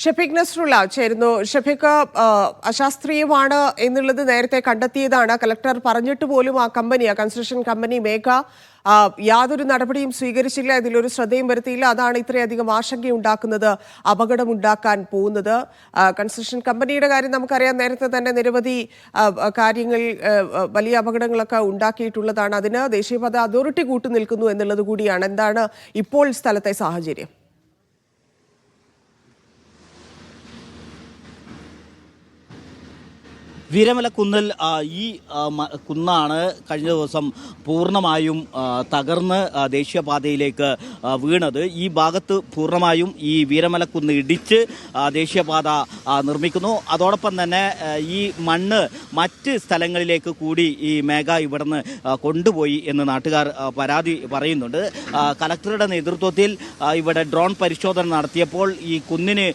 ഷഫീഖ് നസ്രുള്ള ചേരുന്നു. ഷഫീഖ്, അശാസ്ത്രീയമാണ് എന്നുള്ളത് നേരത്തെ കണ്ടെത്തിയതാണ്. കലക്ടർ പറഞ്ഞിട്ട് പോലും ആ കൺസ്ട്രക്ഷൻ കമ്പനി മേഘ യാതൊരു നടപടിയും സ്വീകരിച്ചില്ല, ഇതിലൊരു ശ്രദ്ധയും വരുത്തിയില്ല. അതാണ് ഇത്രയധികം ആശങ്കയുണ്ടാക്കുന്നത്, അപകടമുണ്ടാക്കാൻ പോകുന്നത്. കൺസ്ട്രക്ഷൻ കമ്പനിയുടെ കാര്യം നമുക്കറിയാം, നേരത്തെ തന്നെ നിരവധി കാര്യങ്ങൾ, വലിയ അപകടങ്ങളൊക്കെ ഉണ്ടാക്കിയിട്ടുള്ളതാണ്. അതിന് ദേശീയപാത അതോറിറ്റി കൂട്ടുനിൽക്കുന്നു എന്നുള്ളത് കൂടിയാണ്. എന്താണ് ഇപ്പോൾ സ്ഥലത്തെ സാഹചര്യം? വീരമലക്കുന്നിൽ ഈ കുന്നാണ് കഴിഞ്ഞ ദിവസം പൂർണ്ണമായും തകർന്ന് ദേശീയപാതയിലേക്ക് വീണത്. ഈ ഭാഗത്ത് പൂർണ്ണമായും ഈ വീരമലക്കുന്ന് ഇടിച്ച് ദേശീയപാത നിർമ്മിക്കുന്നു. അതോടൊപ്പം തന്നെ ഈ മണ്ണ് മറ്റ് സ്ഥലങ്ങളിലേക്ക് കൂടി ഈ മേഘ ഇവിടുന്ന് കൊണ്ടുപോയി എന്ന് നാട്ടുകാർ പരാതി പറയുന്നുണ്ട്. കലക്ടറുടെ നേതൃത്വത്തിൽ ഇവിടെ ഡ്രോൺ പരിശോധന നടത്തിയപ്പോൾ ഈ കുന്നിന്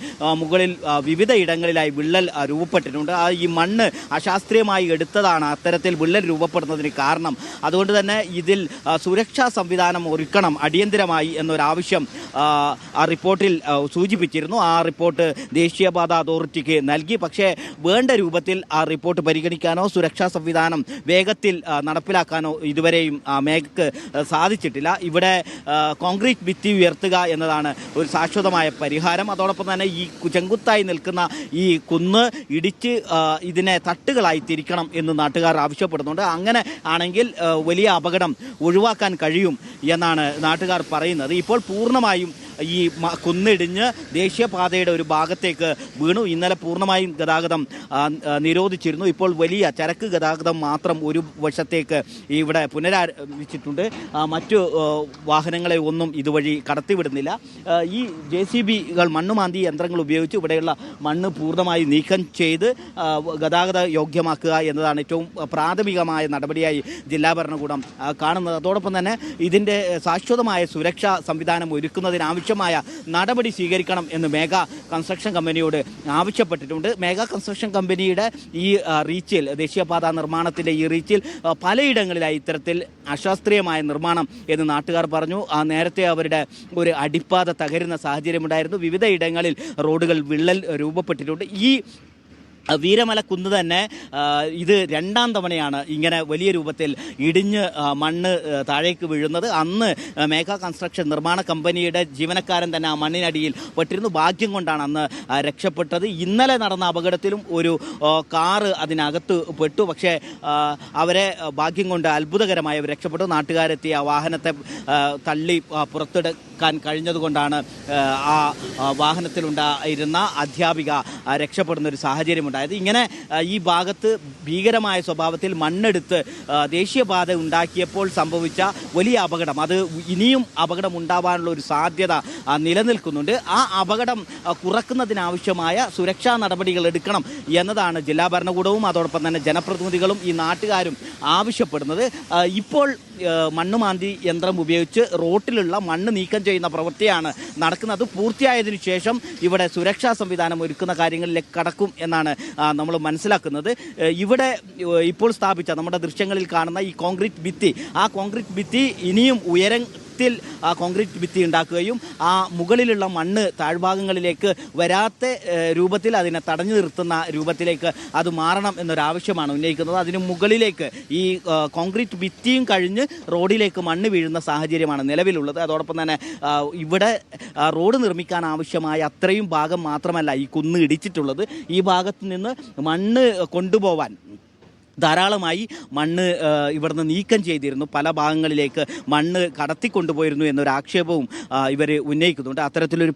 മുകളിൽ വിവിധ ഇടങ്ങളിലായി വിള്ളൽ രൂപപ്പെട്ടിട്ടുണ്ട്. ഈ മണ്ണ് അശാസ്ത്രീയമായി എടുത്തതാണ് അത്തരത്തിൽ വിള്ളൽ രൂപപ്പെടുന്നതിന് കാരണം. അതുകൊണ്ട് തന്നെ ഇതിൽ സുരക്ഷാ സംവിധാനം ഒരുക്കണം അടിയന്തരമായി എന്നൊരാവശ്യം ആ റിപ്പോർട്ടിൽ സൂചിപ്പിച്ചിരുന്നു. ആ റിപ്പോർട്ട് ദേശീയപാത അതോറിറ്റിക്ക് നൽകി. പക്ഷേ വേണ്ട രൂപത്തിൽ ആ റിപ്പോർട്ട് പരിഗണിക്കാനോ സുരക്ഷാ സംവിധാനം വേഗത്തിൽ നടപ്പിലാക്കാനോ ഇതുവരെയും മേഘക്ക് സാധിച്ചിട്ടില്ല. ഇവിടെ കോൺക്രീറ്റ് ഭിത്തി ഉയർത്തുക എന്നതാണ് ഒരു ശാശ്വതമായ പരിഹാരം. അതോടൊപ്പം തന്നെ ഈ ചെങ്കുത്തായി നിൽക്കുന്ന ഈ കുന്ന് ഇടിച്ച് ഇതിനെ തട്ടുകളായി തിരിക്കണം എന്ന് നാട്ടുകാർ ആവശ്യപ്പെടുന്നുണ്ട്. അങ്ങനെ ആണെങ്കിൽ വലിയ അപകടം ഒഴിവാക്കാൻ കഴിയും എന്നാണ് നാട്ടുകാർ പറയുന്നത്. ഇപ്പോൾ പൂർണ്ണമായും ഈ കുന്നിടിഞ്ഞ് ദേശീയപാതയുടെ ഒരു ഭാഗത്തേക്ക് വീണു. ഇന്നലെ പൂർണ്ണമായും ഗതാഗതം നിരോധിച്ചിരുന്നു. ഇപ്പോൾ വലിയ ചരക്ക് ഗതാഗതം മാത്രം ഒരു വശത്തേക്ക് ഇവിടെ പുനരാരംഭിച്ചിട്ടുണ്ട്. മറ്റു വാഹനങ്ങളെ ഒന്നും ഇതുവഴി കടത്തിവിടുന്നില്ല. ഈ JCBകൾ മണ്ണുമാന്തി യന്ത്രങ്ങൾ ഉപയോഗിച്ച് ഇവിടെയുള്ള മണ്ണ് പൂർണ്ണമായി നീക്കം ചെയ്ത് ഗതാഗത യോഗ്യമാക്കുക എന്നതാണ് ഏറ്റവും പ്രാഥമികമായ നടപടിയായി ജില്ലാ ഭരണകൂടം കാണുന്നത്. അതോടൊപ്പം തന്നെ ഇതിൻ്റെ ശാശ്വതമായ സുരക്ഷാ സംവിധാനം ഒരുക്കുന്നതിനാവശ്യം നടപടി സ്വീകരിക്കണം എന്ന് മേഘ കൺസ്ട്രക്ഷൻ കമ്പനിയോട് ആവശ്യപ്പെട്ടിട്ടുണ്ട്. മേഘ കൺസ്ട്രക്ഷൻ കമ്പനിയുടെ ഈ റീച്ചിൽ, ദേശീയപാത നിർമ്മാണത്തിൻ്റെ ഈ റീച്ചിൽ പലയിടങ്ങളിലായി ഇത്തരത്തിൽ അശാസ്ത്രീയമായ നിർമ്മാണം എന്ന് നാട്ടുകാർ പറഞ്ഞു. നേരത്തെ അവരുടെ ഒരു അടിപ്പാത തകരുന്ന സാഹചര്യമുണ്ടായിരുന്നു. വിവിധ ഇടങ്ങളിൽ റോഡുകൾ വിള്ളൽ രൂപപ്പെട്ടിട്ടുണ്ട്. ഈ വീരമലക്കുന്ന് തന്നെ ഇത് രണ്ടാം തവണയാണ് ഇങ്ങനെ വലിയ രൂപത്തിൽ ഇടിഞ്ഞ് മണ്ണ് താഴേക്ക് വീഴുന്നത്. അന്ന് മേഘ കൺസ്ട്രക്ഷൻ നിർമ്മാണ കമ്പനിയുടെ ജീവനക്കാരൻ തന്നെ ആ മണ്ണിനടിയിൽ പെട്ടിരുന്നു. ഭാഗ്യം കൊണ്ടാണ് അന്ന് രക്ഷപ്പെട്ടത്. ഇന്നലെ നടന്ന അപകടത്തിലും ഒരു കാറ് അതിനകത്ത് പെട്ടു. പക്ഷേ അവരെ ഭാഗ്യം കൊണ്ട് അത്ഭുതകരമായി അവർ രക്ഷപ്പെട്ടു. നാട്ടുകാരെത്തി ആ വാഹനത്തെ തള്ളി പുറത്തെടുക്കാൻ കഴിഞ്ഞതുകൊണ്ടാണ് ആ വാഹനത്തിലുണ്ടായിരുന്ന അധ്യാപിക രക്ഷപ്പെടുന്നൊരു സാഹചര്യമുണ്ട്. ഇങ്ങനെ ഈ ഭാഗത്ത് ഭീകരമായ സ്വഭാവത്തിൽ മണ്ണെടുത്ത് ദേശീയപാത ഉണ്ടാക്കിയപ്പോൾ സംഭവിച്ച വലിയ അപകടം, അത് ഇനിയും അപകടം ഉണ്ടാവാനുള്ള ഒരു സാധ്യത നിലനിൽക്കുന്നുണ്ട്. ആ അപകടം കുറക്കുന്നതിനാവശ്യമായ സുരക്ഷാ നടപടികൾ എടുക്കണം എന്നതാണ് ജില്ലാ ഭരണകൂടവും അതോടൊപ്പം തന്നെ ജനപ്രതിനിധികളും ഈ നാട്ടുകാരും ആവശ്യപ്പെടുന്നത്. ഇപ്പോൾ മണ്ണുമാന്തി യന്ത്രം ഉപയോഗിച്ച് റോട്ടിലുള്ള മണ്ണ് നീക്കം ചെയ്യുന്ന പ്രവൃത്തിയാണ് നടക്കുന്നത്. പൂർത്തിയായതിനു ശേഷം ഇവിടെ സുരക്ഷാ സംവിധാനം ഒരുക്കുന്ന കാര്യങ്ങളിലേക്ക് കടക്കും എന്നാണ് നമ്മൾ മനസ്സിലാക്കുന്നത്. ഇവിടെ ഇപ്പോൾ സ്ഥാപിച്ച നമ്മുടെ ദൃശ്യങ്ങളിൽ കാണുന്ന ഈ കോൺക്രീറ്റ് ഭിത്തി, ആ കോൺക്രീറ്റ് ഭിത്തി ഇനിയും ഉയരത്തിൽ ആ കോൺക്രീറ്റ് ഭിത്തി ഉണ്ടാക്കുകയും ആ മുകളിലുള്ള മണ്ണ് താഴ്ഭാഗങ്ങളിലേക്ക് വരാത്ത രൂപത്തിൽ അതിനെ തടഞ്ഞു നിർത്തുന്ന രൂപത്തിലേക്ക് അത് മാറണം എന്നൊരാവശ്യമാണ് ഉന്നയിക്കുന്നത്. അതിന് മുകളിലേക്ക് ഈ കോൺക്രീറ്റ് ഭിത്തിയും കഴിഞ്ഞ് റോഡിലേക്ക് മണ്ണ് വീഴുന്ന സാഹചര്യമാണ് നിലവിലുള്ളത്. അതോടൊപ്പം തന്നെ ഇവിടെ റോഡ് നിർമ്മിക്കാൻ ആവശ്യമായ അത്രയും ഭാഗം മാത്രമല്ല ഈ കുന്ന് ഇടിച്ചിട്ടുള്ളത്. ഈ ഭാഗത്ത് നിന്ന് മണ്ണ് കൊണ്ടുപോവാൻ ധാരാളമായി മണ്ണ് ഇവിടുന്ന് നീക്കം ചെയ്തിരുന്നു. പല ഭാഗങ്ങളിലേക്ക് മണ്ണ് കടത്തിക്കൊണ്ടുപോയിരുന്നു എന്നൊരു ആക്ഷേപവും ഇവർ ഉന്നയിക്കുന്നുണ്ട്. അത്തരത്തിലൊരു